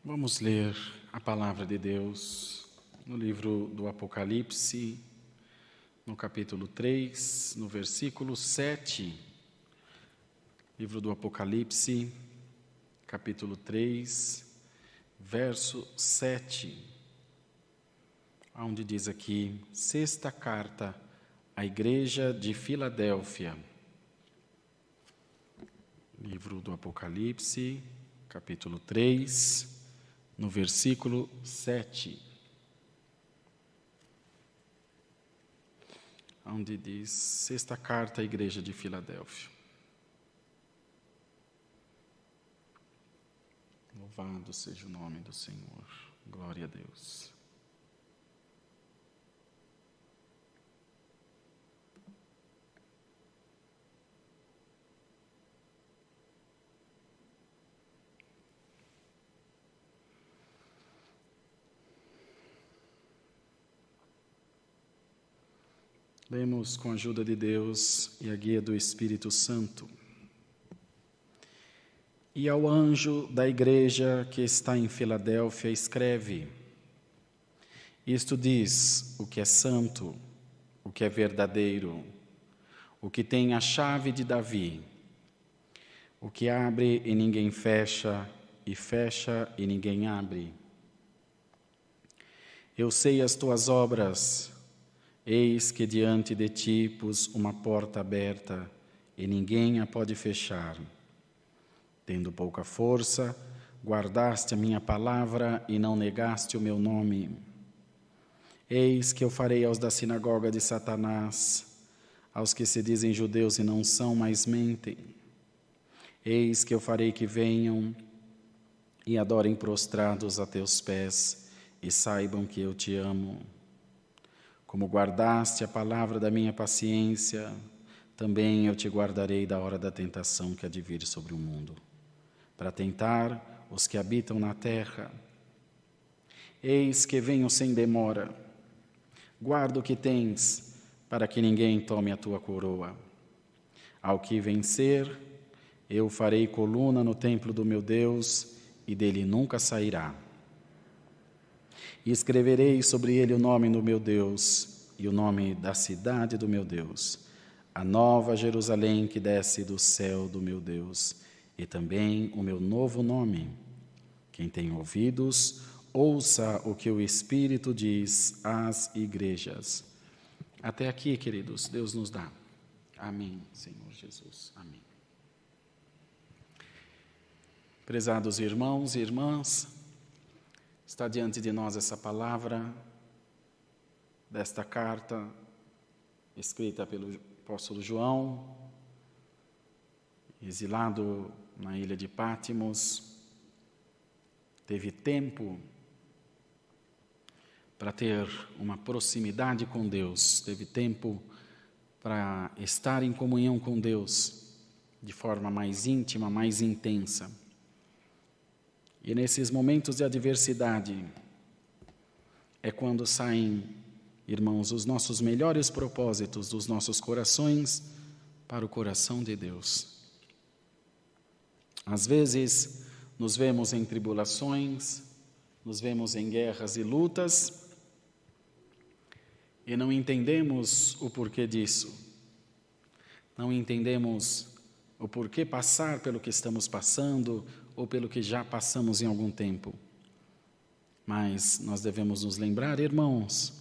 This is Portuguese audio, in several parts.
Vamos ler a palavra de Deus no livro do Apocalipse, no capítulo 3, no versículo 7. Livro do Apocalipse, capítulo 3, verso 7. Onde diz aqui: sexta carta à igreja de Filadélfia. Livro do Apocalipse, capítulo 3, no versículo 7, onde diz: sexta carta à igreja de Filadélfia. Louvado seja o nome do Senhor. Glória a Deus. Lemos com a ajuda de Deus e a guia do Espírito Santo. E ao anjo da igreja que está em Filadélfia escreve: isto diz o que é santo, o que é verdadeiro, o que tem a chave de Davi, o que abre e ninguém fecha, e fecha e ninguém abre. Eu sei as tuas obras. Eis que diante de ti pus uma porta aberta, e ninguém a pode fechar. Tendo pouca força, guardaste a minha palavra e não negaste o meu nome. Eis que eu farei aos da sinagoga de Satanás, aos que se dizem judeus e não são, mas mentem. Eis que eu farei que venham e adorem prostrados a teus pés, e saibam que eu te amo. Como guardaste a palavra da minha paciência, também eu te guardarei da hora da tentação que há de vir sobre o mundo, para tentar os que habitam na terra. Eis que venho sem demora. Guarda o que tens, para que ninguém tome a tua coroa. Ao que vencer, eu farei coluna no templo do meu Deus, e dele nunca sairá. E escreverei sobre ele o nome do meu Deus e o nome da cidade do meu Deus, a nova Jerusalém que desce do céu do meu Deus, e também o meu novo nome. Quem tem ouvidos, ouça o que o Espírito diz às igrejas. Até aqui, queridos, Deus nos dá. Amém, Senhor Jesus. Amém. Prezados irmãos e irmãs, está diante de nós essa palavra desta carta escrita pelo apóstolo João, exilado na ilha de Pátimos. Teve tempo para ter uma proximidade com Deus, teve tempo para estar em comunhão com Deus de forma mais íntima, mais intensa. E nesses momentos de adversidade é quando saem, irmãos, os nossos melhores propósitos dos nossos corações para o coração de Deus. Às vezes nos vemos em tribulações, nos vemos em guerras e lutas e não entendemos o porquê disso. Não entendemos o porquê passar pelo que estamos passando ou pelo que já passamos em algum tempo. Mas nós devemos nos lembrar, irmãos,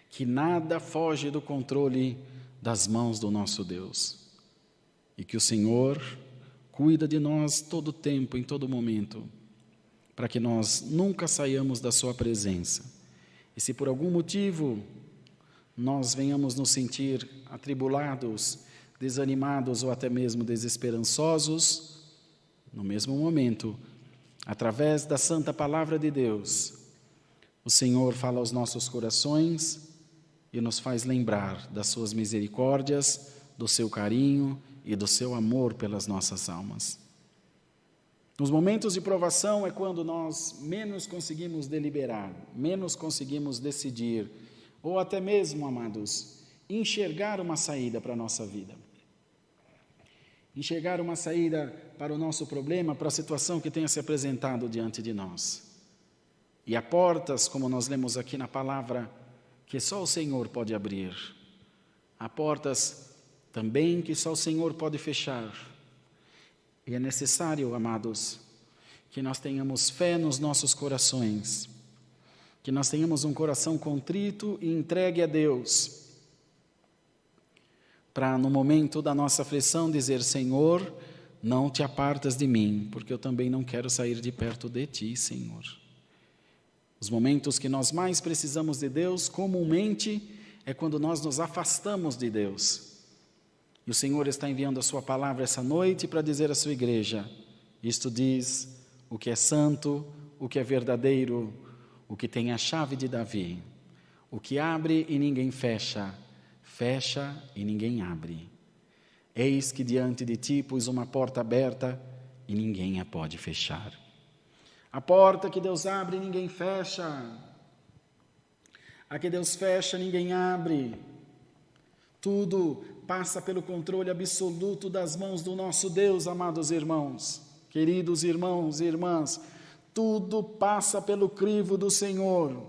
que nada foge do controle das mãos do nosso Deus e que o Senhor cuida de nós todo o tempo, em todo momento, para que nós nunca saiamos da sua presença. E se por algum motivo nós venhamos nos sentir atribulados, desanimados ou até mesmo desesperançosos, no mesmo momento, através da santa palavra de Deus, o Senhor fala aos nossos corações e nos faz lembrar das suas misericórdias, do seu carinho e do seu amor pelas nossas almas. Nos momentos de provação é quando nós menos conseguimos deliberar, menos conseguimos decidir, ou até mesmo, amados, enxergar uma saída para a nossa vida. enxergar uma saída para o nosso problema, para a situação que tenha se apresentado diante de nós. E há portas, como nós lemos aqui na palavra, que só o Senhor pode abrir. Há portas também que só o Senhor pode fechar. E é necessário, amados, que nós tenhamos fé nos nossos corações, que nós tenhamos um coração contrito e entregue a Deus, para no momento da nossa aflição dizer: Senhor, não te apartas de mim, porque eu também não quero sair de perto de ti, Senhor. Os momentos que nós mais precisamos de Deus, comumente, é quando nós nos afastamos de Deus. E o Senhor está enviando a sua palavra essa noite para dizer à sua igreja: isto diz o que é santo, o que é verdadeiro, o que tem a chave de Davi, o que abre e ninguém fecha, fecha e ninguém abre. Eis que diante de ti pus uma porta aberta e ninguém a pode fechar. A porta que Deus abre, ninguém fecha. A que Deus fecha, ninguém abre. Tudo passa pelo controle absoluto das mãos do nosso Deus, amados irmãos, queridos irmãos e irmãs. Tudo passa pelo crivo do Senhor.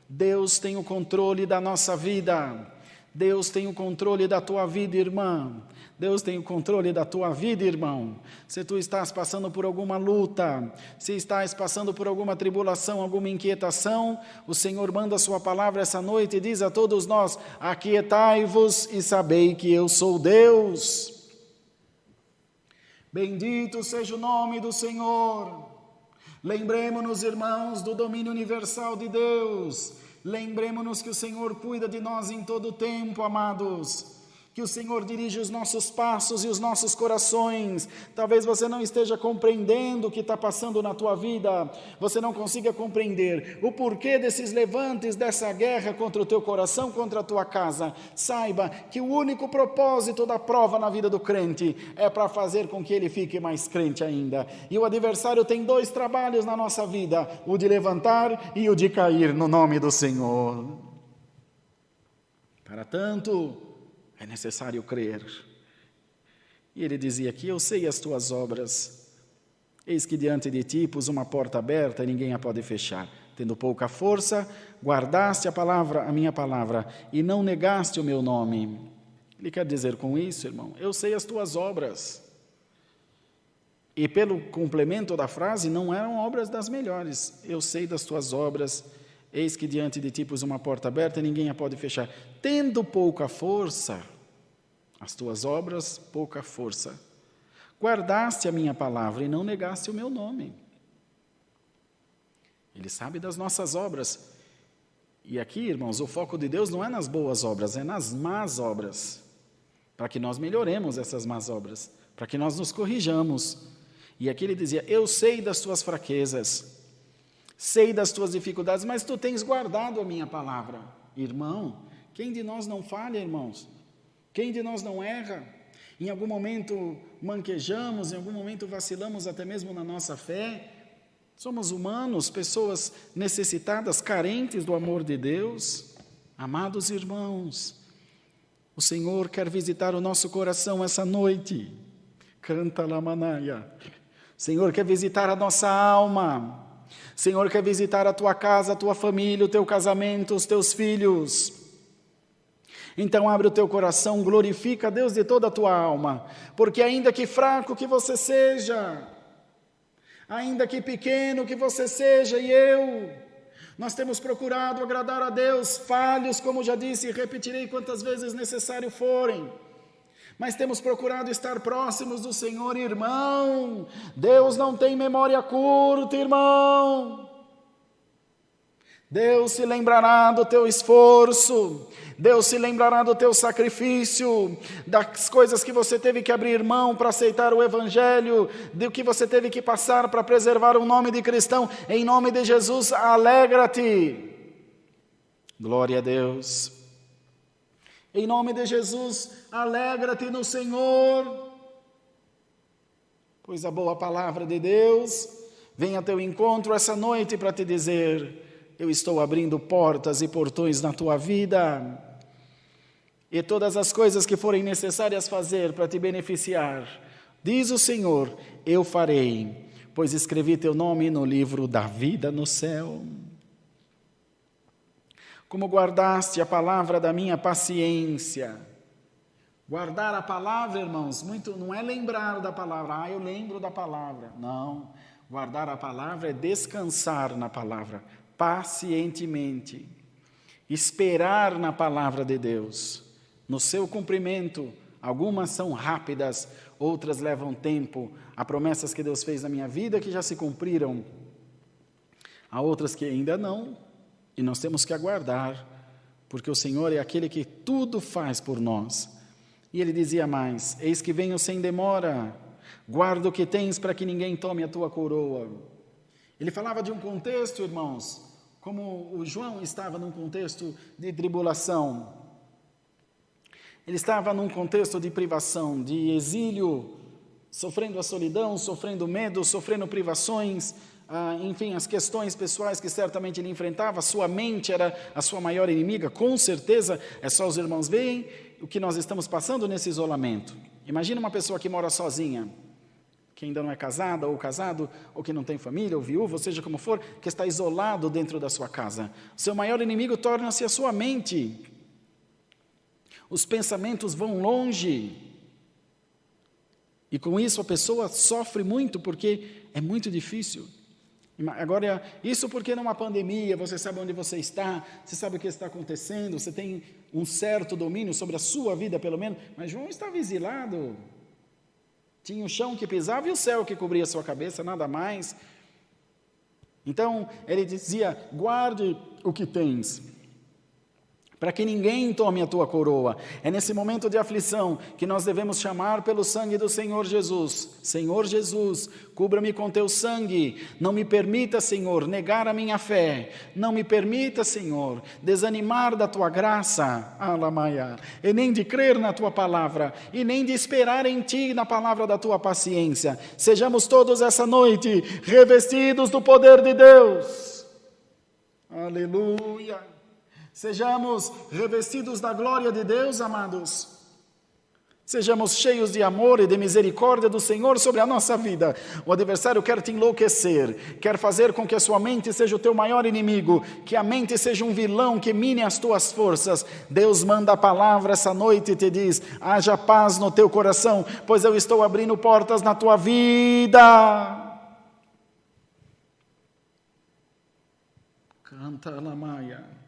Deus tem o controle da nossa vida. Deus tem o controle da tua vida, irmã. Deus tem o controle da tua vida, irmão. Se tu estás passando por alguma luta, se estás passando por alguma tribulação, alguma inquietação, o Senhor manda a sua palavra essa noite e diz a todos nós: aquietai-vos e sabei que eu sou Deus. Bendito seja o nome do Senhor. Lembremos-nos, irmãos, do domínio universal de Deus. Lembremos-nos que o Senhor cuida de nós em todo o tempo, amados. Que o Senhor dirige os nossos passos e os nossos corações. Talvez você não esteja compreendendo o que está passando na tua vida. Você não consiga compreender o porquê desses levantes, dessa guerra contra o teu coração, contra a tua casa. Saiba que o único propósito da prova na vida do crente é para fazer com que ele fique mais crente ainda. E o adversário tem dois trabalhos na nossa vida: o de levantar e o de cair, no nome do Senhor. Para tanto, é necessário crer. E ele dizia aqui: eu sei as tuas obras. Eis que diante de ti pus uma porta aberta e ninguém a pode fechar. Tendo pouca força, guardaste a minha palavra, e não negaste o meu nome. Ele quer dizer com isso, irmão: eu sei as tuas obras. E pelo complemento da frase, não eram obras das melhores. Eu sei das tuas obras. Eis que diante de ti pus uma porta aberta e ninguém a pode fechar. Tendo pouca força, as tuas obras, pouca força. Guardaste a minha palavra e não negaste o meu nome. Ele sabe das nossas obras. E aqui, irmãos, o foco de Deus não é nas boas obras, é nas más obras. Para que nós melhoremos essas más obras, para que nós nos corrijamos. E aqui ele dizia: eu sei das tuas fraquezas, sei das tuas dificuldades, mas tu tens guardado a minha palavra. Irmão, quem de nós não falha, irmãos? Quem de nós não erra? Em algum momento manquejamos, em algum momento vacilamos até mesmo na nossa fé. Somos humanos, pessoas necessitadas, carentes do amor de Deus. Amados irmãos, o Senhor quer visitar o nosso coração essa noite. Canta la manaia. O Senhor quer visitar a nossa alma. O Senhor quer visitar a tua casa, a tua família, o teu casamento, os teus filhos. Então abre o teu coração, glorifica a Deus de toda a tua alma, porque ainda que fraco que você seja, ainda que pequeno que você seja e eu, nós temos procurado agradar a Deus, falhos, como já disse e repetirei quantas vezes necessário forem, mas temos procurado estar próximos do Senhor, irmão. Deus não tem memória curta, irmão. Deus se lembrará do teu esforço, Deus se lembrará do teu sacrifício, das coisas que você teve que abrir mão para aceitar o Evangelho, do que você teve que passar para preservar o nome de cristão. Em nome de Jesus, alegra-te. Glória a Deus. Em nome de Jesus, alegra-te no Senhor, pois a boa palavra de Deus vem a teu encontro essa noite para te dizer: eu estou abrindo portas e portões na tua vida, e todas as coisas que forem necessárias fazer para te beneficiar, Diz o Senhor, eu farei, pois escrevi teu nome no livro da vida no céu. Como guardaste a palavra da minha paciência. Guardar a palavra, irmãos, não é lembrar da palavra, eu lembro da palavra. Não, guardar a palavra é descansar na palavra, pacientemente. Esperar na palavra de Deus, no seu cumprimento. Algumas são rápidas, outras levam tempo. Há promessas que Deus fez na minha vida que já se cumpriram. Há outras que ainda não, e nós temos que aguardar, porque o Senhor é aquele que tudo faz por nós. E ele dizia mais, eis que venho sem demora, guarda o que tens para que ninguém tome a tua coroa. Ele falava de um contexto, irmãos, como o João estava num contexto de tribulação. Ele estava num contexto de privação, de exílio, sofrendo a solidão, sofrendo medo, sofrendo privações, enfim, as questões pessoais que certamente ele enfrentava. Sua mente era a sua maior inimiga, com certeza. É só os irmãos verem o que nós estamos passando nesse isolamento. Imagina uma pessoa que mora sozinha, que ainda não é casada ou casado, ou que não tem família, ou viúva, ou seja como for, que está isolado dentro da sua casa. Seu maior inimigo torna-se a sua mente. Os pensamentos vão longe. E com isso a pessoa sofre muito, porque é muito difícil. Agora, isso porque numa pandemia, você sabe onde você está, você sabe o que está acontecendo, você tem um certo domínio sobre a sua vida, pelo menos, mas João estava exilado. Tinha o chão que pisava e o céu que cobria a sua cabeça, nada mais. Então, ele dizia, guarde o que tens, para que ninguém tome a tua coroa. É nesse momento de aflição que nós devemos chamar pelo sangue do Senhor Jesus. Senhor Jesus, cubra-me com teu sangue. Não me permita, Senhor, negar a minha fé. Não me permita, Senhor, desanimar da tua graça, Alamaia, e nem de crer na tua palavra, e nem de esperar em ti na palavra da tua paciência. Sejamos todos essa noite revestidos do poder de Deus. Aleluia. Sejamos revestidos da glória de Deus, amados. Sejamos cheios de amor e de misericórdia do Senhor sobre a nossa vida. O adversário quer te enlouquecer, quer fazer com que a sua mente seja o teu maior inimigo, que a mente seja um vilão que mine as tuas forças. Deus manda a palavra essa noite e te diz, haja paz no teu coração, pois eu estou abrindo portas na tua vida. Canta a Lamaia.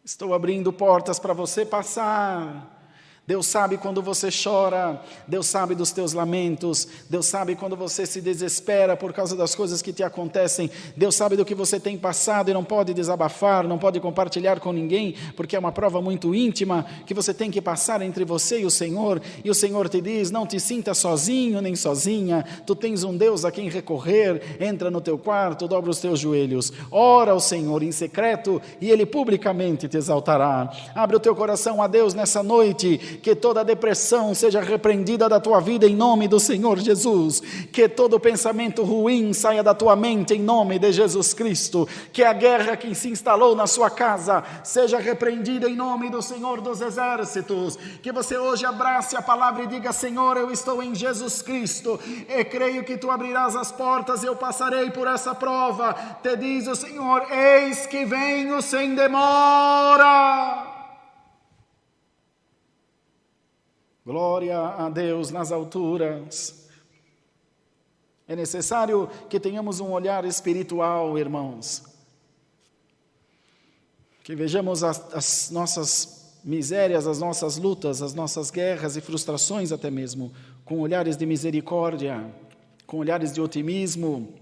Estou abrindo portas para você passar. Deus sabe quando você chora, Deus sabe dos teus lamentos, Deus sabe quando você se desespera por causa das coisas que te acontecem, Deus sabe do que você tem passado e não pode desabafar, não pode compartilhar com ninguém, porque é uma prova muito íntima que você tem que passar entre você e o Senhor te diz, não te sinta sozinho nem sozinha, tu tens um Deus a quem recorrer, entra no teu quarto, dobra os teus joelhos, ora ao Senhor em secreto e Ele publicamente te exaltará. Abre o teu coração a Deus nessa noite, que toda depressão seja repreendida da tua vida em nome do Senhor Jesus, que todo pensamento ruim saia da tua mente em nome de Jesus Cristo, que a guerra que se instalou na sua casa seja repreendida em nome do Senhor dos Exércitos, que você hoje abrace a palavra e diga, Senhor, eu estou em Jesus Cristo, e creio que tu abrirás as portas e eu passarei por essa prova, te diz o Senhor, eis que venho sem demora. Glória a Deus nas alturas. É necessário que tenhamos um olhar espiritual, irmãos. Que vejamos as nossas misérias, as nossas lutas, as nossas guerras e frustrações até mesmo, com olhares de misericórdia, com olhares de otimismo.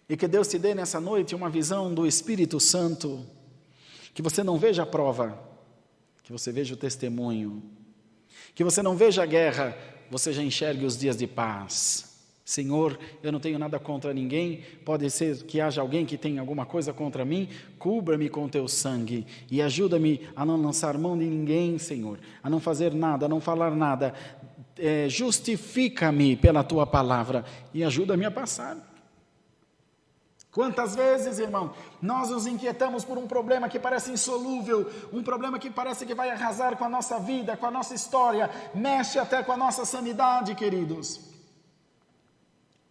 E que Deus te dê nessa noite uma visão do Espírito Santo, que você não veja a prova, que você veja o testemunho. Que você não veja a guerra, você já enxergue os dias de paz. Senhor, eu não tenho nada contra ninguém, pode ser que haja alguém que tenha alguma coisa contra mim, cubra-me com teu sangue e ajuda-me a não lançar mão de ninguém, Senhor, a não fazer nada, a não falar nada. Justifica-me pela tua palavra e ajuda-me a passar. Quantas vezes, irmão, nós nos inquietamos por um problema que parece insolúvel, um problema que parece que vai arrasar com a nossa vida, com a nossa história, mexe até com a nossa sanidade, queridos.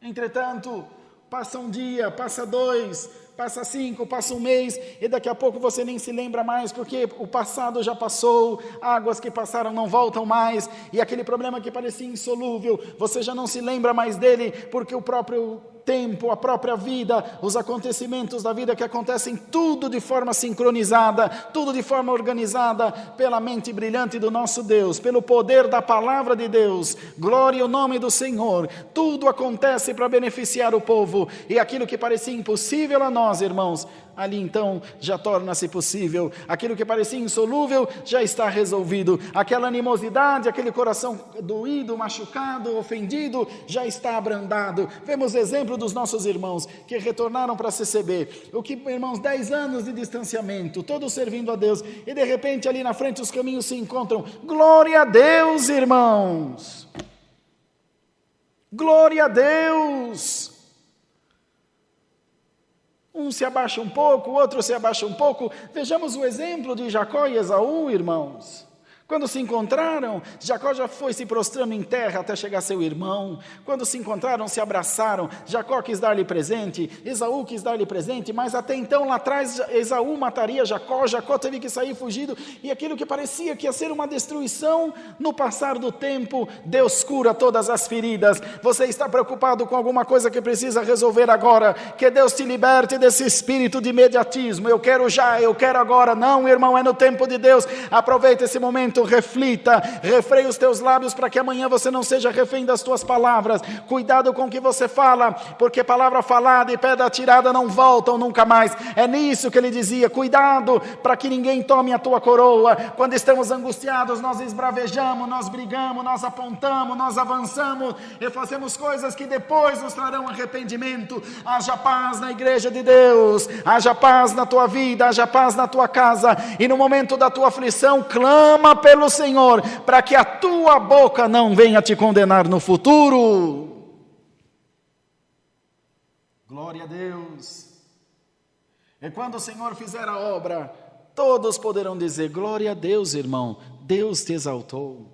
Entretanto, passa um dia, passa 2, passa 5, passa um mês, e daqui a pouco você nem se lembra mais, porque o passado já passou, águas que passaram não voltam mais, e aquele problema que parecia insolúvel, você já não se lembra mais dele, porque o próprio tempo, a própria vida, os acontecimentos da vida que acontecem, tudo de forma sincronizada, tudo de forma organizada, pela mente brilhante do nosso Deus, pelo poder da palavra de Deus, glória ao nome do Senhor, tudo acontece para beneficiar o povo, e aquilo que parecia impossível a nós, irmãos, ali então já torna-se possível, aquilo que parecia insolúvel já está resolvido, aquela animosidade, aquele coração doído, machucado, ofendido, já está abrandado. Vemos exemplo dos nossos irmãos que retornaram para a CCB, o que, irmãos, 10 anos de distanciamento, todos servindo a Deus, e de repente ali na frente os caminhos se encontram. Glória a Deus, irmãos, glória a Deus. Um se abaixa um pouco, o outro se abaixa um pouco. Vejamos o exemplo de Jacó e Esaú, irmãos. Quando se encontraram, Jacó já foi se prostrando em terra até chegar seu irmão. Quando se encontraram, se abraçaram. Jacó quis dar-lhe presente, Esaú quis dar-lhe presente, mas até então lá atrás Esaú mataria Jacó, Jacó teve que sair fugido, e aquilo que parecia que ia ser uma destruição, no passar do tempo, Deus cura todas as feridas. Você está preocupado com alguma coisa que precisa resolver agora? Que Deus te liberte desse espírito de imediatismo, eu quero já, eu quero agora. Não, irmão, é no tempo de Deus. Aproveita esse momento, reflita, refreia os teus lábios para que amanhã você não seja refém das tuas palavras. Cuidado com o que você fala, porque palavra falada e pedra atirada não voltam nunca mais. É nisso que ele dizia, cuidado para que ninguém tome a tua coroa. Quando estamos angustiados, nós esbravejamos, nós brigamos, nós apontamos, nós avançamos e fazemos coisas que depois nos trarão arrependimento. Haja paz na igreja de Deus, haja paz na tua vida, haja paz na tua casa, e no momento da tua aflição, clama pelo Senhor, para que a tua boca não venha te condenar no futuro. Glória a Deus. E quando o Senhor fizer a obra, todos poderão dizer, glória a Deus, irmão, Deus te exaltou.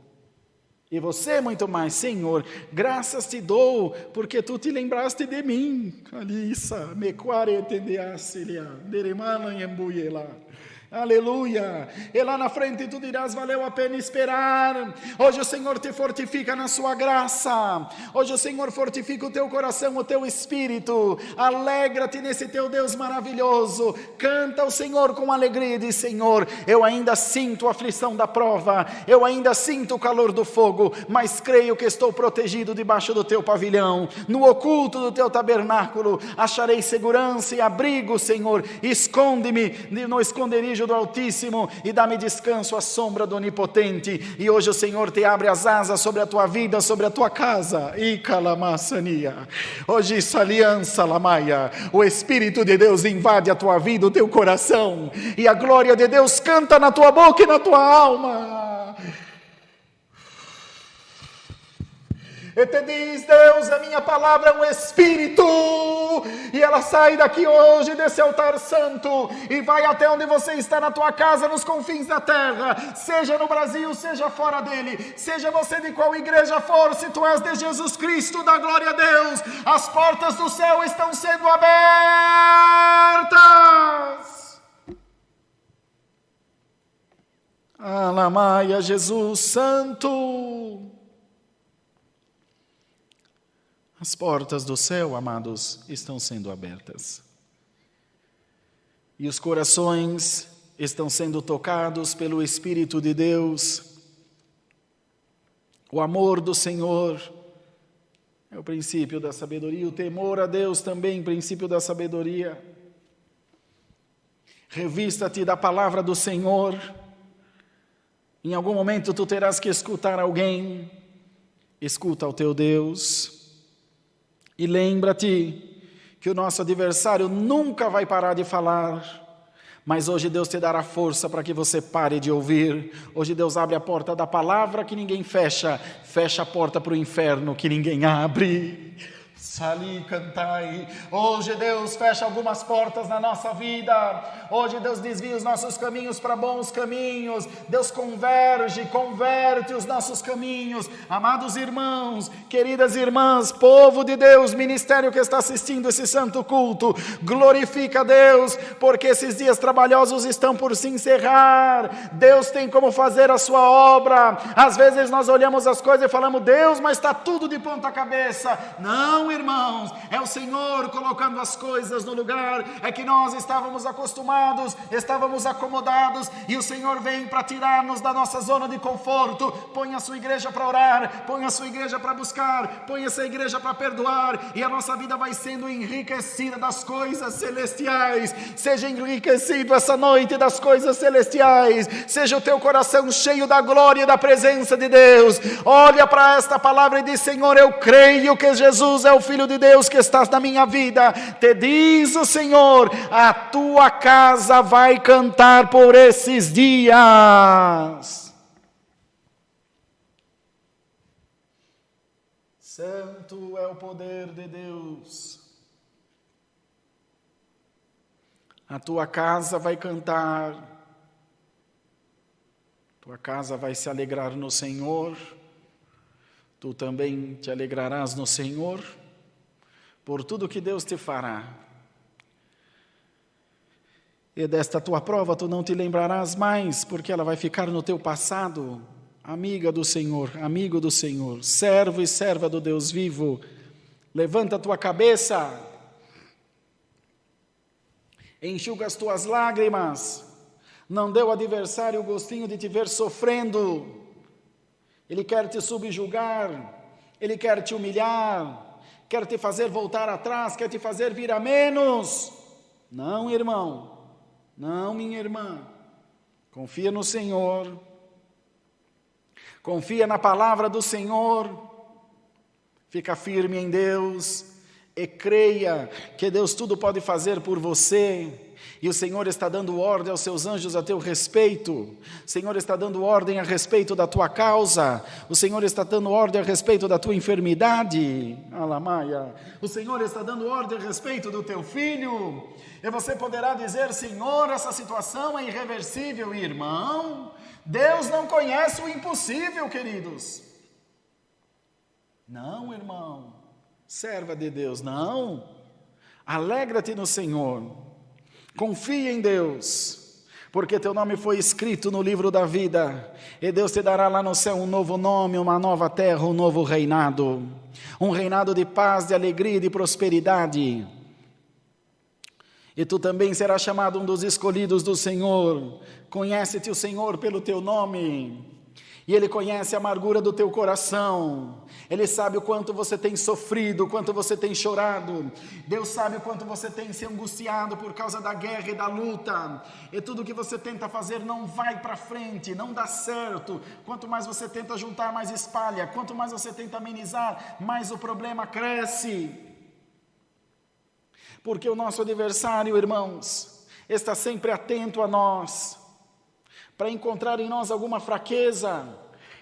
E você muito mais, Senhor, graças te dou, porque tu te lembraste de mim. Alissa, me quare tendeacilia, deremana e embuiela. Aleluia, e lá na frente tu dirás, valeu a pena esperar. Hoje o Senhor te fortifica na sua graça, hoje o Senhor fortifica o teu coração, o teu espírito. Alegra-te nesse teu Deus maravilhoso, canta ao Senhor com alegria e diz, Senhor, eu ainda sinto a aflição da prova, eu ainda sinto o calor do fogo, mas creio que estou protegido debaixo do teu pavilhão, no oculto do teu tabernáculo acharei segurança e abrigo, Senhor. Esconde-me no esconderijo do Altíssimo e dá-me descanso à sombra do Onipotente. E hoje o Senhor te abre as asas sobre a tua vida, sobre a tua casa. Hoje essa aliança, Lamaia, o Espírito de Deus invade a tua vida, o teu coração, e a glória de Deus canta na tua boca e na tua alma. E te diz, Deus, a minha palavra é um espírito, e ela sai daqui hoje, desse altar santo, e vai até onde você está na tua casa, nos confins da terra, seja no Brasil, seja fora dele, seja você de qual igreja for, se tu és de Jesus Cristo, da glória a Deus, as portas do céu estão sendo abertas. Alamaia, Jesus Santo. As portas do céu, amados, estão sendo abertas. E os corações estão sendo tocados pelo Espírito de Deus. O amor do Senhor é o princípio da sabedoria. O temor a Deus também, princípio da sabedoria. Revista-te da palavra do Senhor. Em algum momento tu terás que escutar alguém. Escuta o teu Deus. E lembra-te que o nosso adversário nunca vai parar de falar, mas hoje Deus te dará força para que você pare de ouvir. Hoje Deus abre a porta da palavra que ninguém fecha, fecha a porta para o inferno que ninguém abre. Sali cantai. Hoje Deus fecha algumas portas na nossa vida. Hoje Deus desvia os nossos caminhos para bons caminhos. Deus converte os nossos caminhos. Amados irmãos, queridas irmãs, povo de Deus, ministério que está assistindo esse santo culto, glorifica a Deus, porque esses dias trabalhosos estão por se encerrar. Deus tem como fazer a sua obra. Às vezes nós olhamos as coisas e falamos: Deus, mas está tudo de ponta cabeça. Não, irmãos, é o Senhor colocando as coisas no lugar. É que nós estávamos acostumados, estávamos acomodados, e o Senhor vem para tirar-nos da nossa zona de conforto. Põe a sua igreja para orar, põe a sua igreja para buscar, põe essa igreja para perdoar, e a nossa vida vai sendo enriquecida das coisas celestiais. Seja enriquecido essa noite das coisas celestiais. Seja o teu coração cheio da glória e da presença de Deus. Olha para esta palavra e diz: Senhor, eu creio que Jesus é o Filho de Deus que estás na minha vida. Te diz o Senhor: a tua casa vai cantar por esses dias. Santo é o poder de Deus. A tua casa vai cantar. Tua casa vai se alegrar no Senhor. Tu também te alegrarás no Senhor por tudo que Deus te fará. E desta tua prova tu não te lembrarás mais, porque ela vai ficar no teu passado. Amiga do Senhor, amigo do Senhor, servo e serva do Deus vivo, levanta a tua cabeça, enxuga as tuas lágrimas. Não dê ao adversário o gostinho de te ver sofrendo. Ele quer te subjugar, ele quer te humilhar, quer te fazer voltar atrás, quer te fazer vir a menos. Não, irmão, não, minha irmã. Confia no Senhor, confia na palavra do Senhor, fica firme em Deus e creia que Deus tudo pode fazer por você. E o Senhor está dando ordem aos seus anjos a teu respeito. O Senhor está dando ordem a respeito da tua causa. O Senhor está dando ordem a respeito da tua enfermidade. Alamaia. O Senhor está dando ordem a respeito do teu filho. E você poderá dizer: Senhor, essa situação é irreversível. Irmão, Deus não conhece o impossível, queridos. Não, irmão. Serva de Deus, não. Alegra-te no Senhor. Confia em Deus, porque teu nome foi escrito no livro da vida, e Deus te dará lá no céu um novo nome, uma nova terra, um novo reinado, um reinado de paz, de alegria e de prosperidade. E tu também serás chamado um dos escolhidos do Senhor. Conhece-te o Senhor pelo teu nome, e Ele conhece a amargura do teu coração. Ele sabe o quanto você tem sofrido, o quanto você tem chorado. Deus sabe o quanto você tem se angustiado por causa da guerra e da luta. E tudo que você tenta fazer não vai para frente, não dá certo. Quanto mais você tenta juntar, mais espalha. Quanto mais você tenta amenizar, mais o problema cresce. Porque o nosso adversário, irmãos, está sempre atento a nós, para encontrar em nós alguma fraqueza,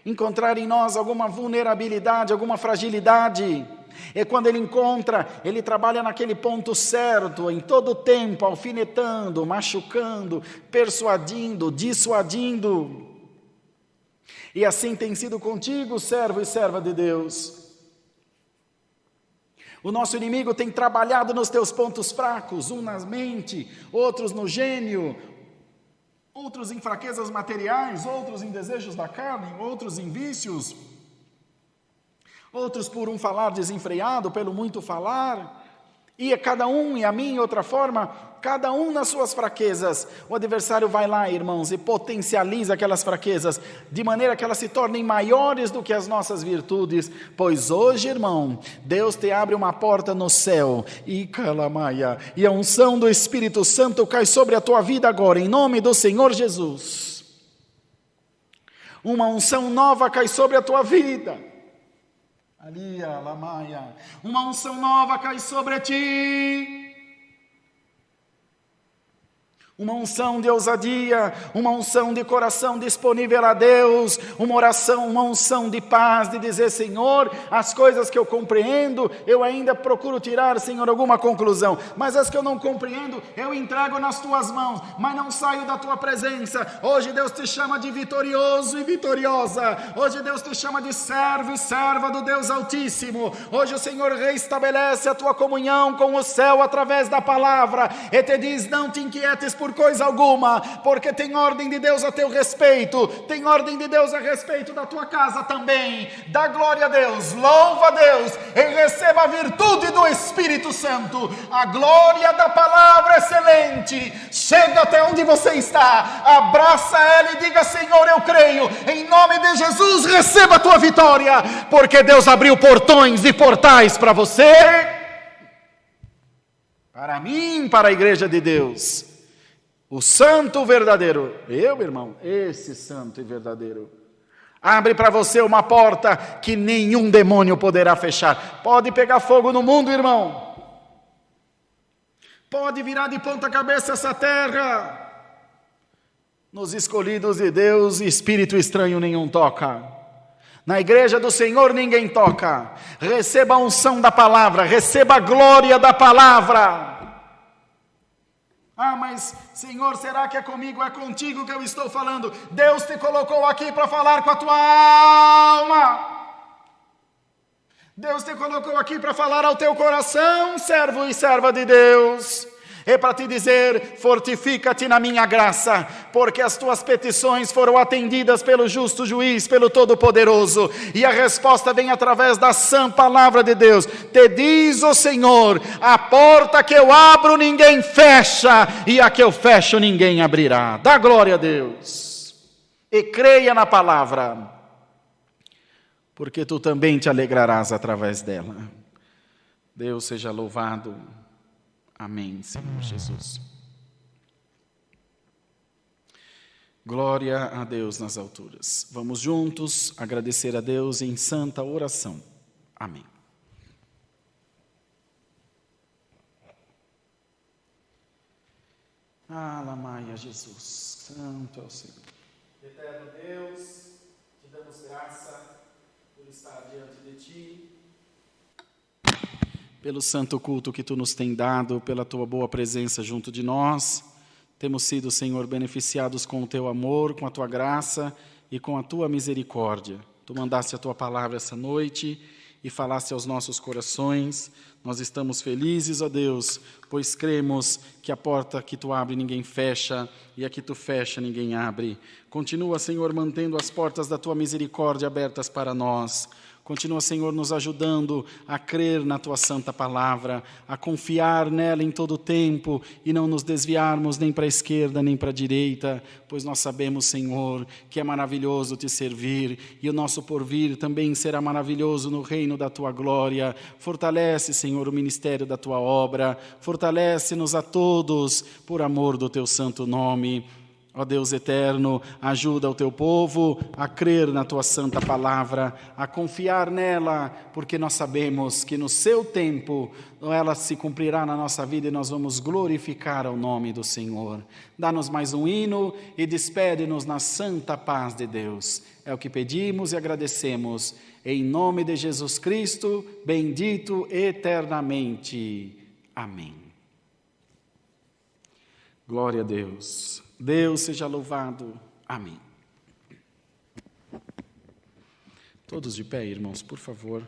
encontrar em nós alguma vulnerabilidade, alguma fragilidade. E quando ele encontra, ele trabalha naquele ponto certo, em todo o tempo, alfinetando, machucando, persuadindo, dissuadindo. E assim tem sido contigo, servo e serva de Deus. O nosso inimigo tem trabalhado nos teus pontos fracos, um na mente, outros no gênio, outros em fraquezas materiais, outros em desejos da carne, outros em vícios, outros por um falar desenfreado, pelo muito falar, e a cada um, e a mim, outra forma, cada um nas suas fraquezas. O adversário vai lá, irmãos, e potencializa aquelas fraquezas, de maneira que elas se tornem maiores do que as nossas virtudes. Pois hoje, irmão, Deus te abre uma porta no céu, e calamaia, e a unção do Espírito Santo cai sobre a tua vida agora, em nome do Senhor Jesus. Uma unção nova cai sobre a tua vida. Alia, lamaia. Uma unção nova cai sobre ti. Uma unção de ousadia, uma unção de coração disponível a Deus, uma oração, uma unção de paz, de dizer, Senhor, as coisas que eu compreendo, eu ainda procuro tirar, Senhor, alguma conclusão, mas as que eu não compreendo, eu entrego nas tuas mãos, mas não saio da tua presença. Hoje Deus te chama de vitorioso e vitoriosa, hoje Deus te chama de servo e serva do Deus Altíssimo, hoje o Senhor reestabelece a tua comunhão com o céu através da palavra, e te diz, não te inquietes por coisa alguma, porque tem ordem de Deus a teu respeito, tem ordem de Deus a respeito da tua casa também. Dá glória a Deus, louva a Deus e receba a virtude do Espírito Santo, a glória da palavra excelente. Chega até onde você está, abraça ela e diga, Senhor, eu creio, em nome de Jesus, receba a tua vitória, porque Deus abriu portões e portais para você, para mim, para a igreja de Deus. O santo verdadeiro, eu, irmão, esse santo e verdadeiro, abre para você uma porta que nenhum demônio poderá fechar. Pode pegar fogo no mundo, irmão. Pode virar de ponta cabeça essa terra. Nos escolhidos de Deus, espírito estranho nenhum toca. Na igreja do Senhor ninguém toca. Receba a unção da palavra, receba a glória da palavra. Ah, mas Senhor, será que é comigo, é contigo que eu estou falando? Deus te colocou aqui para falar com a tua alma. Deus te colocou aqui para falar ao teu coração, servo e serva de Deus. É para te dizer, fortifica-te na minha graça, porque as tuas petições foram atendidas pelo justo juiz, pelo Todo-Poderoso, e a resposta vem através da sã palavra de Deus. Te diz o Senhor, a porta que eu abro ninguém fecha, e a que eu fecho ninguém abrirá. Dá glória a Deus, e creia na palavra, porque tu também te alegrarás através dela. Deus seja louvado. Amém, Senhor Jesus. Glória a Deus nas alturas. Vamos juntos agradecer a Deus em santa oração. Amém. Alamaia Jesus, santo é o Senhor. Eterno Deus, te damos graça por estar diante de ti, pelo santo culto que tu nos tem dado, pela tua boa presença junto de nós. Temos sido, Senhor, beneficiados com o teu amor, com a tua graça e com a tua misericórdia. Tu mandaste a tua palavra essa noite e falaste aos nossos corações. Nós estamos felizes, ó Deus, pois cremos que a porta que tu abre ninguém fecha e a que tu fecha ninguém abre. Continua, Senhor, mantendo as portas da tua misericórdia abertas para nós. Continua, Senhor, nos ajudando a crer na Tua santa palavra, a confiar nela em todo o tempo e não nos desviarmos nem para a esquerda nem para a direita, pois nós sabemos, Senhor, que é maravilhoso Te servir e o nosso porvir também será maravilhoso no reino da Tua glória. Fortalece, Senhor, o ministério da Tua obra, fortalece-nos a todos por amor do Teu santo nome. Ó Deus eterno, ajuda o teu povo a crer na tua santa palavra, a confiar nela, porque nós sabemos que no seu tempo ela se cumprirá na nossa vida e nós vamos glorificar o nome do Senhor. Dá-nos mais um hino e despede-nos na santa paz de Deus. É o que pedimos e agradecemos, em nome de Jesus Cristo, bendito eternamente. Amém. Glória a Deus. Deus seja louvado. Amém. Todos de pé, irmãos, por favor.